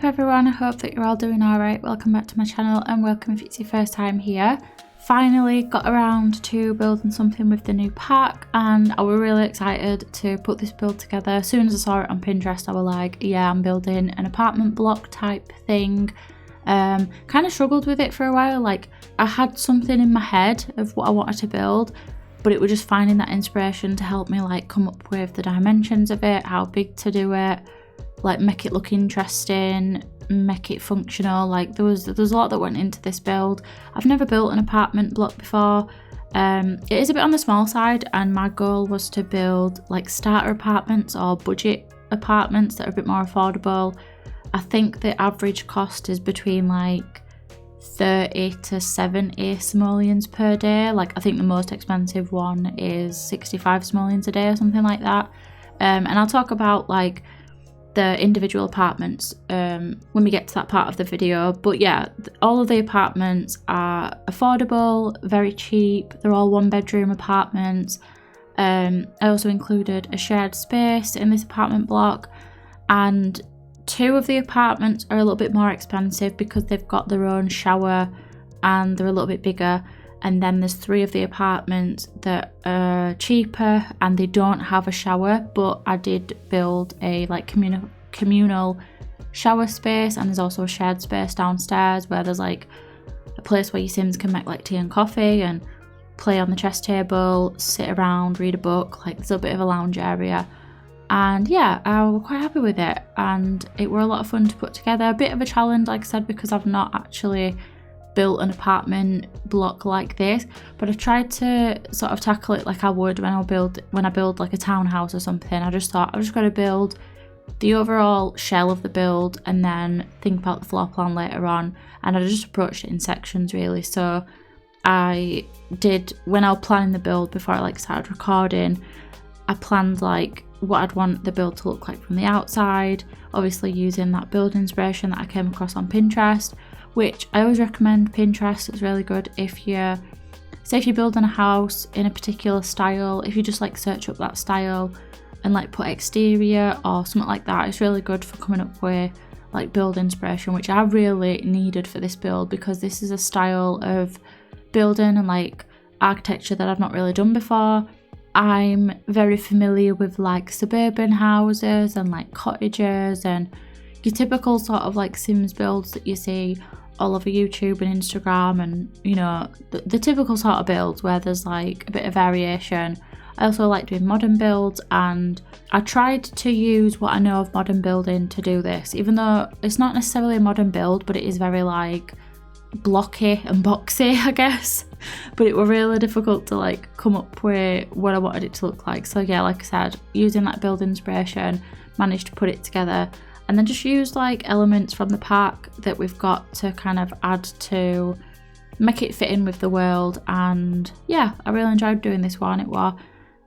up everyone, I hope that you're all doing alright. Welcome back to my channel and welcome if it's your first time here. Finally got around to building something with the new pack and I was really excited to put this build together. As soon as I saw it on Pinterest I was like, yeah, I'm building an apartment block type thing. Kind of struggled with it for a while, like I had something in my head of what I wanted to build, but it was just finding that inspiration to help me like come up with the dimensions of it, how big to do it, like make it look interesting, make it functional. Like there was a lot that went into this build. I've never built an apartment block before. It is a bit on the small side and my goal was to build like starter apartments or budget apartments that are a bit more affordable. I think the average cost is between like 30 to 70 simoleons per day. Like I think the most expensive one is 65 simoleons a day or something like that. And I'll talk about like the individual apartments when we get to that part of the video. But yeah, all of the apartments are affordable, very cheap. They're all 1-bedroom apartments. I also included a shared space in this apartment block, and 2 of the apartments are a little bit more expensive because they've got their own shower and they're a little bit bigger. And then there's 3 of the apartments that are cheaper and they don't have a shower, but I did build a like communal shower space, and there's also a shared space downstairs where there's like a place where your Sims can make like tea and coffee and play on the chess table, sit around, read a book. Like there's a bit of a lounge area. And yeah, I was quite happy with it and it were a lot of fun to put together. A bit of a challenge, like I said, because I've not actually built an apartment block like this, but I tried to sort of tackle it like I would when I build like a townhouse or something. I just thought I was just going to build the overall shell of the build and then think about the floor plan later on, and I just approached it in sections really. So I did, when I was planning the build before I like started recording, I planned like what I'd want the build to look like from the outside, obviously using that build inspiration that I came across on Pinterest, which I always recommend Pinterest. It's really good if you're building a house in a particular style, if you just like search up that style and like put exterior or something like that, it's really good for coming up with like build inspiration, which I really needed for this build because this is a style of building and like architecture that I've not really done before. I'm very familiar with like suburban houses and like cottages and your typical sort of like Sims builds that you see all over YouTube and Instagram, and you know, the typical sort of builds where there's like a bit of variation. I also like doing modern builds, and I tried to use what I know of modern building to do this, even though it's not necessarily a modern build, but it is very like blocky and boxy, I guess. But it was really difficult to like come up with what I wanted it to look like. So yeah, like I said, using that build inspiration, managed to put it together, and then just used like elements from the pack that we've got to kind of add to make it fit in with the world. And yeah, I really enjoyed doing this one. It was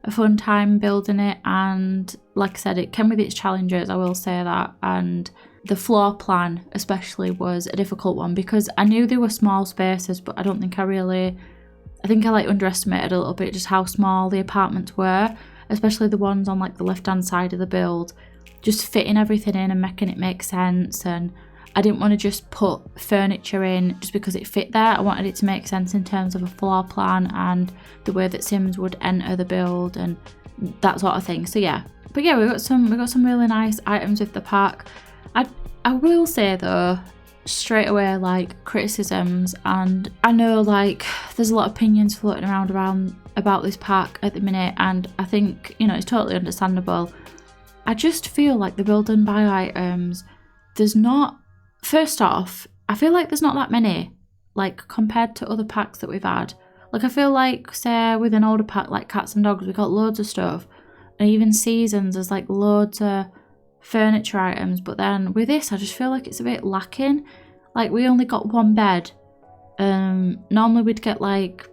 a fun time building it, and like I said, it came with its challenges, I will say that. And the floor plan especially was a difficult one because I knew there were small spaces, but I think I like underestimated a little bit just how small the apartments were, especially the ones on like the left hand side of the build, just fitting everything in and making it make sense. And I didn't want to just put furniture in just because it fit there. I wanted it to make sense in terms of a floor plan and the way that Sims would enter the build and that sort of thing. So yeah, but yeah, we got some really nice items with the pack. I will say though, straight away, like criticisms, and I know like there's a lot of opinions floating around about this pack at the minute, and I think, you know, it's totally understandable. I just feel like the build and buy items, first off, I feel like there's not that many, like compared to other packs that we've had. Like I feel like, say with an older pack like Cats and Dogs, we got loads of stuff, and even Seasons, there's like loads of furniture items, but then with this I just feel like it's a bit lacking. Like we only got 1 bed. Normally we'd get like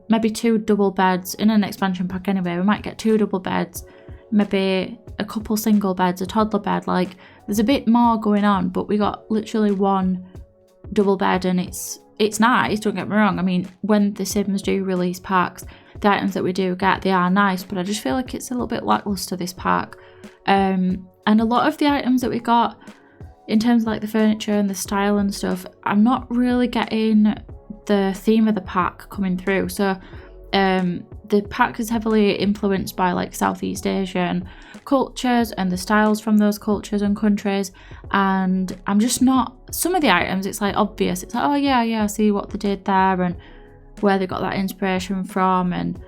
maybe two double beds in an expansion pack anyway. We might get 2 double beds, maybe a couple single beds, a toddler bed. Like there's a bit more going on, but we got literally 1 double bed, and it's nice, don't get me wrong. I mean, when the Sims do release packs, the items that we do get, they are nice, but I just feel like it's a little bit lackluster, this pack. And a lot of the items that we got, in terms of like the furniture and the style and stuff, I'm not really getting the theme of the pack coming through. So the pack is heavily influenced by like Southeast Asian cultures and the styles from those cultures and countries, and I'm just not, some of the items it's like obvious, it's like, oh yeah, I see what they did there and where they got that inspiration from, and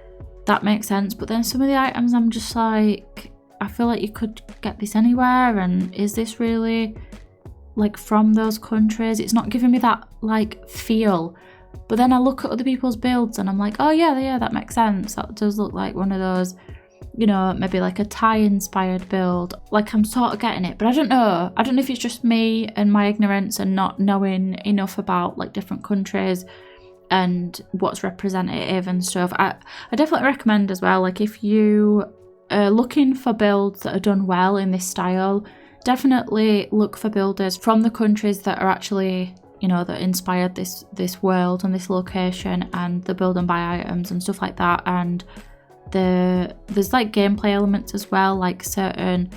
that makes sense. But then some of the items I'm just like, I feel like you could get this anywhere, and is this really like from those countries? It's not giving me that like feel. But then I look at other people's builds and I'm like, oh yeah, that makes sense. That does look like one of those, you know, maybe like a Thai inspired build. Like I'm sort of getting it, but I don't know if it's just me and my ignorance and not knowing enough about like different countries and what's representative and stuff. I definitely recommend as well, like if you are looking for builds that are done well in this style, definitely look for builders from the countries that are actually, you know, that inspired this world and this location, and the build and buy items and stuff like that. And there's like gameplay elements as well, like certain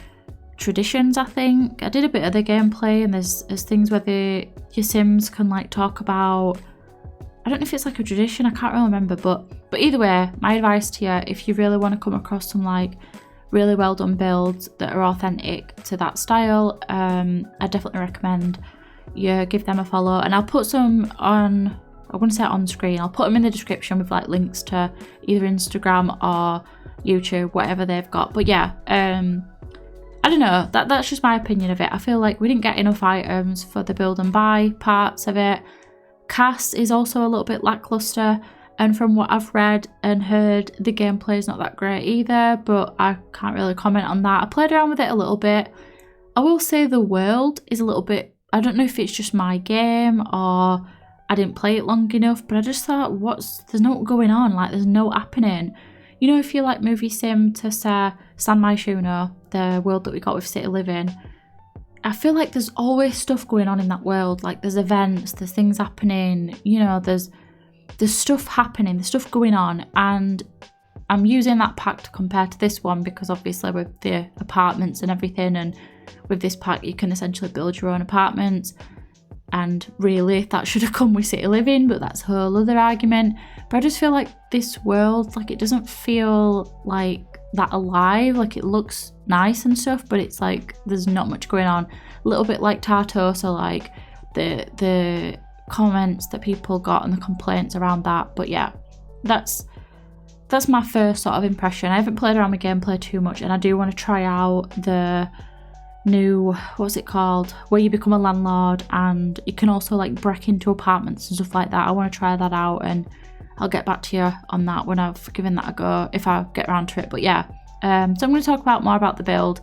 traditions. I think I did a bit of the gameplay, and there's things where your Sims can like talk about, I don't know if it's like a tradition, I can't really remember, but either way, my advice to you, if you really want to come across some like really well done builds that are authentic to that style, I definitely recommend you give them a follow. And I'll put some on, I wouldn't say on screen, I'll put them in the description with like links to either Instagram or YouTube, whatever they've got. But yeah, I don't know, that's just my opinion of it. I feel like we didn't get enough items for the build and buy parts of it. Cast is also a little bit lackluster, and from what I've read and heard, the gameplay is not that great either, but I can't really comment on that. I played around with it a little bit. I will say the world is a little bit, I don't know if it's just my game or I didn't play it long enough, but I just thought, there's no going on, like there's no happening. You know, if you like movie sim to say San Myshuno, the world that we got with City Living, I feel like there's always stuff going on in that world. Like there's events, there's things happening, you know, there's stuff happening, there's stuff going on, and I'm using that pack to compare to this one because obviously with the apartments and everything, and with this pack you can essentially build your own apartments, and really that should have come with City Living, but that's a whole other argument. But I just feel like this world, like it doesn't feel like that alive. Like it looks nice and stuff, but it's like there's not much going on. A little bit like Tartosa, like the comments that people got and the complaints around that. But yeah, that's my first sort of impression. I haven't played around with gameplay too much, and I do want to try out the new, what's it called, where you become a landlord and you can also like break into apartments and stuff like that. I want to try that out, and I'll get back to you on that when I've given that a go, if I get around to it. But yeah, so I'm going to talk about more about the build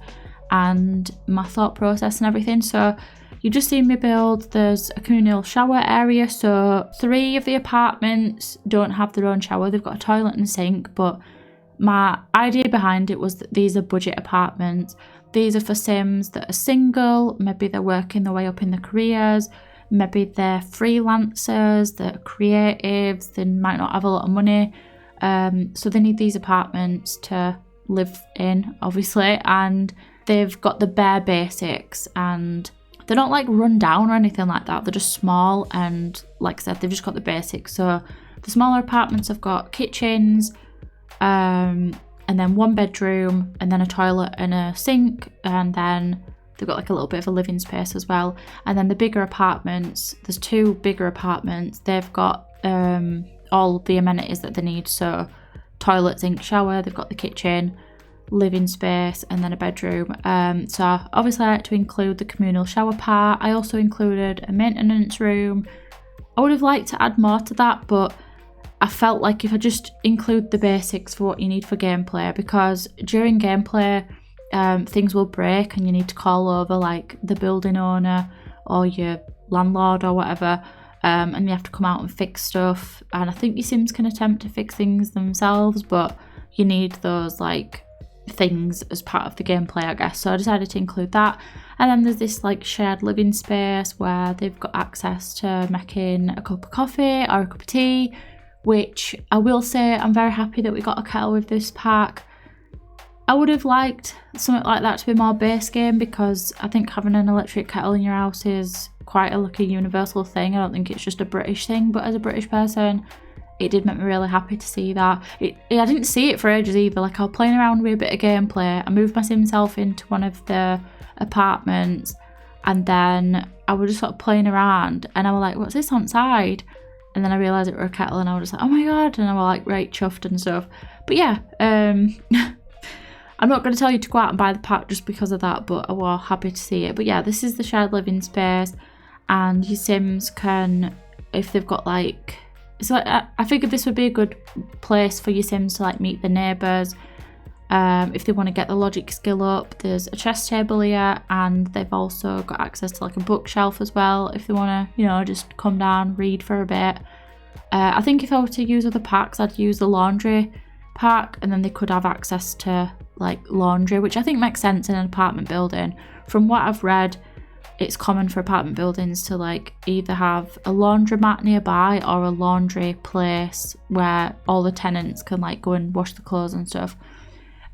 and my thought process and everything. So you've just seen me build. There's a communal shower area, so 3 of the apartments don't have their own shower. They've got a toilet and sink, but my idea behind it was that these are budget apartments. These are for Sims that are single, maybe they're working their way up in their careers, maybe they're freelancers, they're creatives, they might not have a lot of money, so they need these apartments to live in, obviously, and they've got the bare basics, and they're not like run down or anything like that. They're just small, and like I said, they've just got the basics. So the smaller apartments have got kitchens, and then 1 bedroom, and then a toilet and a sink, and then they've got like a little bit of a living space as well. And then the bigger apartments, there's 2 bigger apartments, they've got all the amenities that they need. So toilet, sink, shower, they've got the kitchen, living space, and then a bedroom. So obviously I had to include the communal shower part. I also included a maintenance room. I would have liked to add more to that, but I felt like if I just include the basics for what you need for gameplay, because during gameplay things will break and you need to call over like the building owner or your landlord or whatever, and you have to come out and fix stuff. And I think your Sims can attempt to fix things themselves, but you need those like things as part of the gameplay, I guess. So I decided to include that. And then there's this like shared living space where they've got access to making a cup of coffee or a cup of tea, which I will say I'm very happy that we got a kettle with this pack. I would have liked something like that to be more base game, because I think having an electric kettle in your house is quite a universal thing. I don't think it's just a British thing, but as a British person, it did make me really happy to see that. I didn't see it for ages either. Like, I was playing around with a bit of gameplay. I moved my sim self into one of the apartments, and then I was just sort of playing around, and I was like, what's this on side? And then I realised it was a kettle, and I was just like, oh my god, and I was like right chuffed and stuff. But yeah, I'm not going to tell you to go out and buy the pack just because of that, but I was happy to see it. But yeah, this is the shared living space, and your sims can, if they've got like, so I figured this would be a good place for your sims to like meet the neighbours. If they want to get the logic skill up, there's a chess table here, and they've also got access to like a bookshelf as well if they want to, you know, just come down, read for a bit. I think if I were to use other packs, I'd use the laundry pack, and then they could have access to like laundry, which I think makes sense in an apartment building. From what I've read, it's common for apartment buildings to like either have a laundromat nearby or a laundry place where all the tenants can like go and wash the clothes and stuff.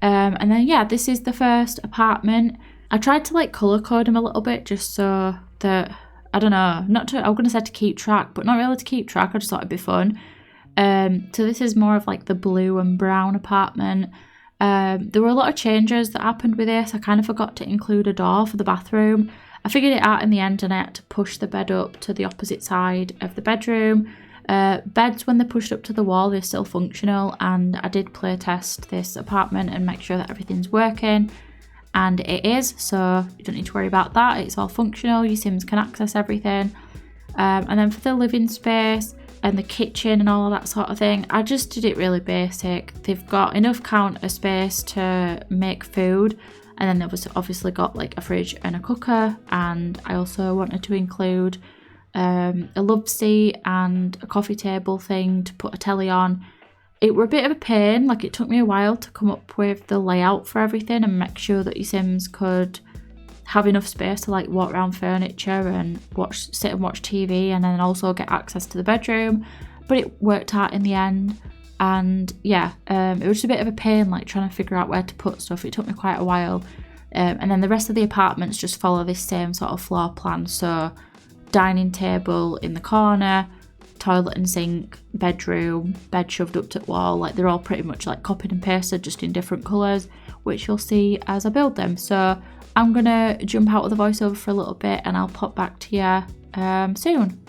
And then yeah, this is the first apartment. I tried to like colour code them a little bit just so that, I don't know, I was going to say to keep track, but not really to keep track. I just thought it'd be fun. So this is more of like the blue and brown apartment. There were a lot of changes that happened with this. I kind of forgot to include a door for the bathroom. I figured it out in the end, and I had to push the bed up to the opposite side of the bedroom. Beds, when they're pushed up to the wall, they're still functional, and I did play test this apartment and make sure that everything's working, and it is, so you don't need to worry about that. It's all functional, your sims can access everything. And then for the living space and the kitchen and all of that sort of thing, I just did it really basic. They've got enough counter space to make food, and then they've obviously got like a fridge and a cooker, and I also wanted to include a love seat and a coffee table thing to put a telly on. It were a bit of a pain, like it took me a while to come up with the layout for everything and make sure that your sims could have enough space to like walk around furniture and sit and watch TV, and then also get access to the bedroom. But it worked out in the end, and yeah, it was just a bit of a pain like trying to figure out where to put stuff. It took me quite a while. And then the rest of the apartments just follow this same sort of floor plan. So dining table in the corner, toilet and sink, bedroom, bed shoved up to the wall. Like they're all pretty much like copied and pasted, just in different colours, which you'll see as I build them. So I'm gonna jump out of the voiceover for a little bit, and I'll pop back to you soon.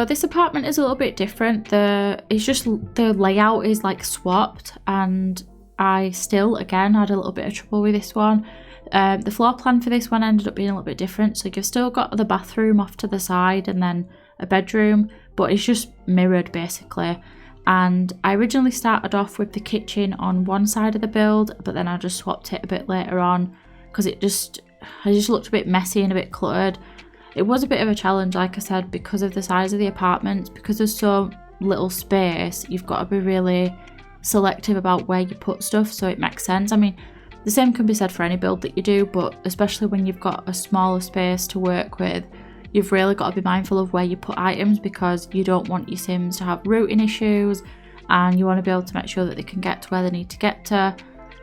So this apartment is a little bit different. It's just the layout is like swapped, and I still again had a little bit of trouble with this one. The floor plan for this one ended up being a little bit different. So you've still got the bathroom off to the side and then a bedroom, but it's just mirrored basically. And I originally started off with the kitchen on one side of the build, but then I just swapped it a bit later on because it just looked a bit messy and a bit cluttered. It was a bit of a challenge, like I said, because of the size of the apartments. Because there's so little space, you've got to be really selective about where you put stuff, so it makes sense. I mean, the same can be said for any build that you do, but especially when you've got a smaller space to work with, you've really got to be mindful of where you put items, because you don't want your Sims to have routing issues, and you want to be able to make sure that they can get to where they need to get to.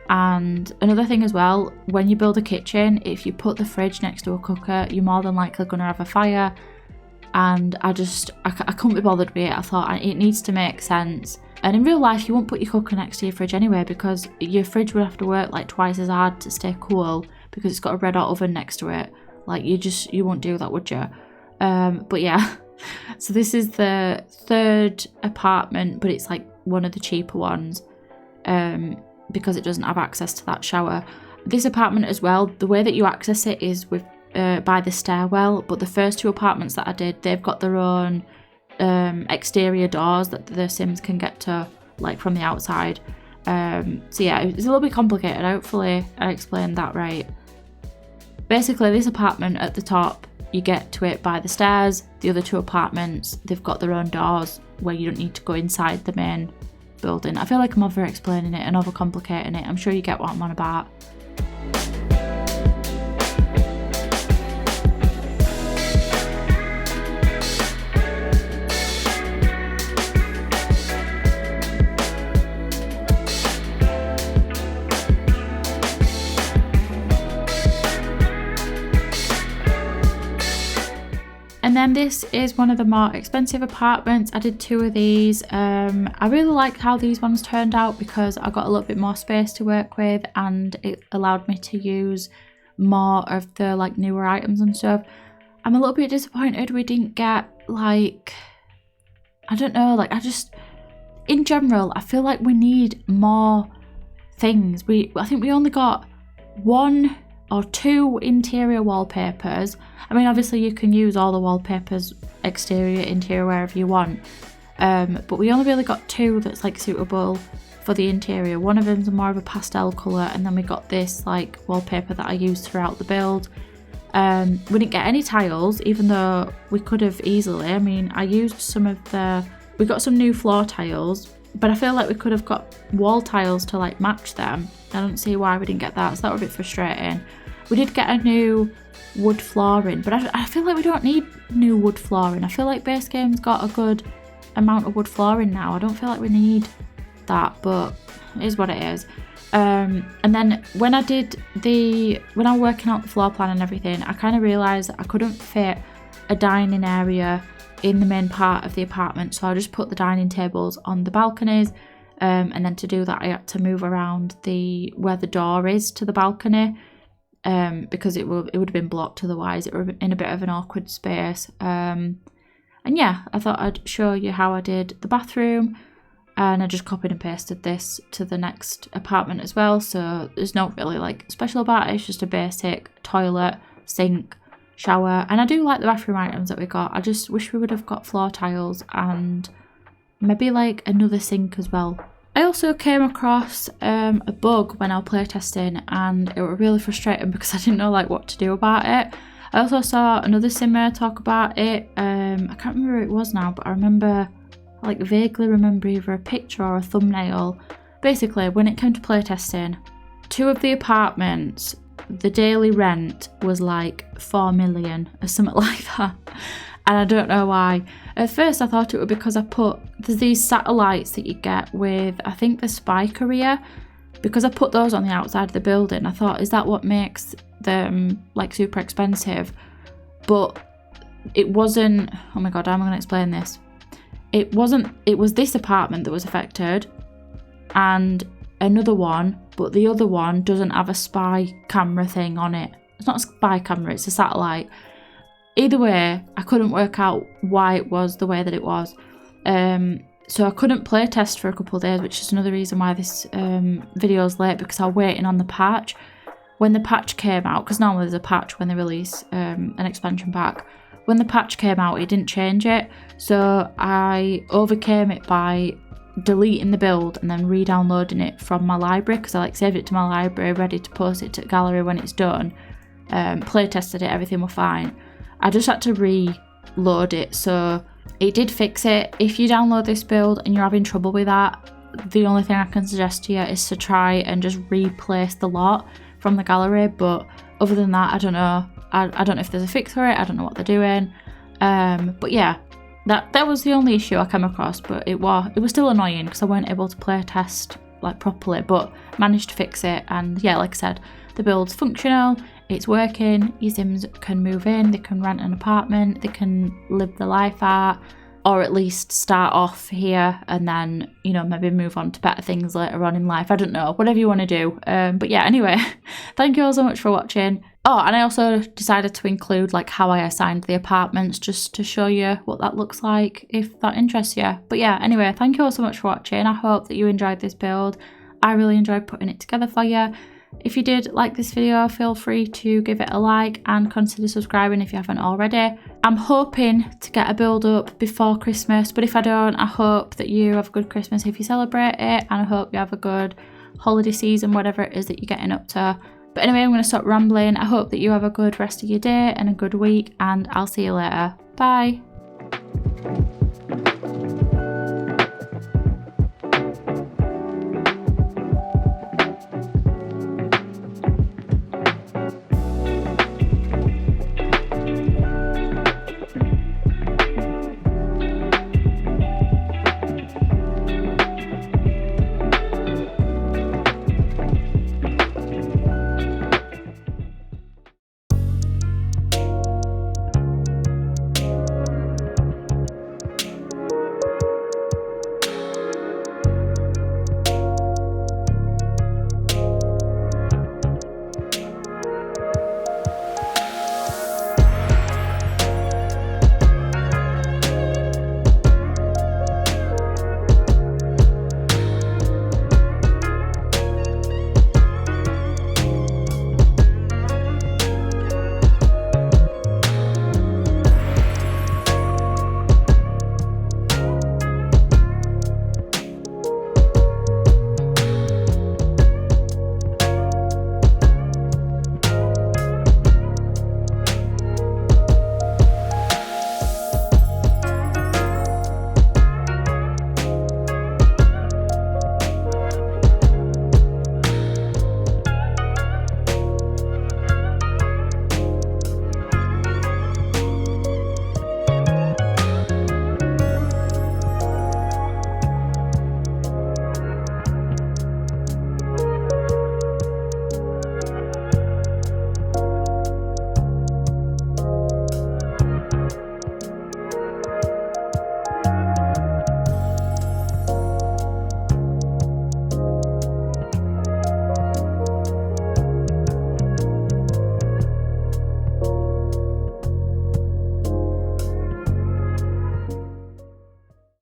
And another thing as well, when you build a kitchen, if you put the fridge next to a cooker, you're more than likely going to have a fire. And I couldn't be bothered with it. I thought it needs to make sense. And in real life, you won't put your cooker next to your fridge anyway, because your fridge would have to work like twice as hard to stay cool because it's got a red hot oven next to it. Like you won't do that, would you? But yeah, so this is the third apartment, but it's like one of the cheaper ones. Because it doesn't have access to that shower. This apartment as well, the way that you access it is with by the stairwell, but the first two apartments that I did, they've got their own exterior doors that the Sims can get to, like from the outside. So yeah, it's a little bit complicated. Hopefully I explained that right. Basically, this apartment at the top, you get to it by the stairs. The other two apartments, they've got their own doors where you don't need to go inside the main building. I feel like I'm over explaining it and over complicating it. I'm sure you get what I'm on about. And then this is one of the more expensive apartments. I did two of these. I really liked how these ones turned out because I got a little bit more space to work with, and it allowed me to use more of the like newer items and stuff. I'm a little bit disappointed we didn't get like, I don't know, like in general, I feel like we need more things. I think we only got one or two interior wallpapers. I mean, obviously you can use all the wallpapers, exterior, interior, wherever you want. But we only really got two that's like suitable for the interior. One of them's more of a pastel colour, and then we got this like wallpaper that I used throughout the build. We didn't get any tiles, even though we could have easily. I mean, I used we got some new floor tiles, but I feel like we could have got wall tiles to like match them. I don't see why we didn't get that, so that was a bit frustrating. We did get a new wood flooring, but I feel like we don't need new wood flooring. I feel like base game's got a good amount of wood flooring now. I don't feel like we need that, but it is what it is. And then when I was working out the floor plan and everything, I kind of realised that I couldn't fit a dining area in the main part of the apartment, so I just put the dining tables on the balconies. And then to do that, I had to move around where the door is to the balcony, because it would have been blocked otherwise. It would have been in a bit of an awkward space. And yeah, I thought I'd show you how I did the bathroom, and I just copied and pasted this to the next apartment as well. So there's not really like special about it. It's just a basic toilet, sink, shower, and I do like the bathroom items that we got. I just wish we would have got floor tiles and maybe like another sink as well. I also came across a bug when I was playtesting, and it was really frustrating because I didn't know like what to do about it. I also saw another simmer talk about it. I can't remember who it was now, but I vaguely remember either a picture or a thumbnail. Basically, when it came to playtesting, two of the apartments, the daily rent was like 4 million or something like that. And I don't know why. At first I thought it was because there's these satellites that you get with, I think, the spy career. Because I put those on the outside of the building, I thought, is that what makes them like super expensive? But it wasn't. Oh my god, how am I going to explain this? It was this apartment that was affected, and another one, but the other one doesn't have a spy camera thing on it. It's not a spy camera, it's a satellite. either way, I couldn't work out why it was the way that it was. So I couldn't play test for a couple of days, which is another reason why this video is late, because I was waiting on the patch. When the patch came out, because normally there's a patch when they release an expansion pack, when the patch came out it didn't change it, so I overcame it by deleting the build and then re-downloading it from my library, because I like saved it to my library ready to post it to gallery when it's done. Play tested it, everything was fine. I just had to reload it, so it did fix it. If you download this build and you're having trouble with that, the only thing I can suggest to you is to try and just replace the lot from the gallery. But other than that, I don't know. I don't know if there's a fix for it. I don't know what they're doing. But yeah, that was the only issue I came across. But it was still annoying because I weren't able to play test like properly. But managed to fix it. And yeah, like I said, the build's functional. It's working. Your Sims can move in. They can rent an apartment. They can live the life out, or at least start off here and then, you know, maybe move on to better things later on in life. I don't know, whatever you want to do. But yeah, anyway, thank you all so much for watching. Oh, and I also decided to include like how I assigned the apartments, just to show you what that looks like if that interests you. But yeah, anyway, thank you all so much for watching. I hope that you enjoyed this build. I really enjoyed putting it together for you. If you did like this video, feel free to give it a like and consider subscribing if you haven't already. I'm hoping to get a build up before Christmas, but if I don't, I hope that you have a good Christmas if you celebrate it, and I hope you have a good holiday season, whatever it is that you're getting up to. But anyway, I'm going to stop rambling. I hope that you have a good rest of your day and a good week, and I'll see you later. Bye.